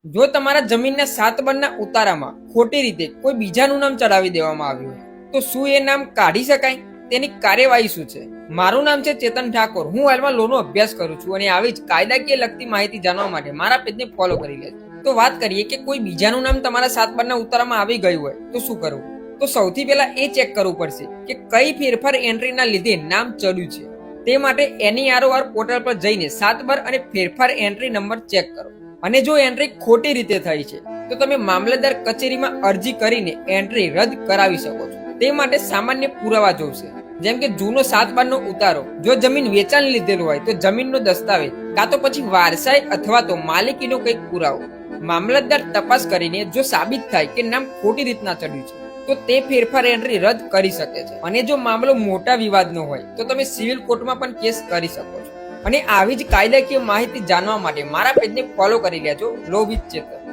જો તમારા જમીનના 7 બરના ઉતારામાં ખોટી રીતે કોઈ બીજાનું નામ ચડાવી દેવામાં આવ્યું હોય તો શું એ નામ કાઢી શકાય? તેની કાર્યવાહી શું છે? મારું નામ છે ચેતન ઠાકોર. હું હાલમાં લોનો અભ્યાસ કરું છું અને આવી જ કાયદાકીય લગતી માહિતી જાણવા માટે મારા પેજને ફોલો કરી લેજો. તો વાત કરીએ કે કોઈ બીજાનું નામ તમારા 7 બરના ઉતારામાં આવી ગયું હોય તો શું કરવું? તો સૌથી પહેલા એ ચેક કરવું પડશે કે કઈ ફેરફાર એન્ટ્રીના લીધે નામ ચડ્યું છે. તે માટે NEROR પોર્ટલ પર જઈને 7 બર અને ફેરફાર એન્ટ્રી નંબર ચેક કરો. અને જો એન્ટ્રી ખોટી રીતે થઈ છે તો તમે મામલતદાર કચેરીમાં અરજી કરીને એન્ટ્રી રદ કરાવી શકો છો. તે માટે સામાન્ય પુરાવા જોઈશે, જેમ કે જૂનો 7 બારનો ઉતારો, જો જમીન વેચાણ લીધેલું હોય તો જમીનનો દસ્તાવેજ, કાં તો પછી વારસાઈ અથવા તો માલિકીનો કંઈક પુરાવો. મામલતદાર તપાસ કરીને જો સાબિત થાય કે નામ ખોટી રીતના ચડ્યું છે તો તે ફેરફાર એન્ટ્રી રદ કરી શકે છે. અને જો મામલો મોટા વિવાદનો હોય તો તમે સિવિલ કોર્ટમાં પણ કેસ કરી શકો છો. અને આવી જ કાયદાકીય માહિતી જાણવા માટે મારા પેજને ફોલો કરી લેજો, લો વિથ ચેતન.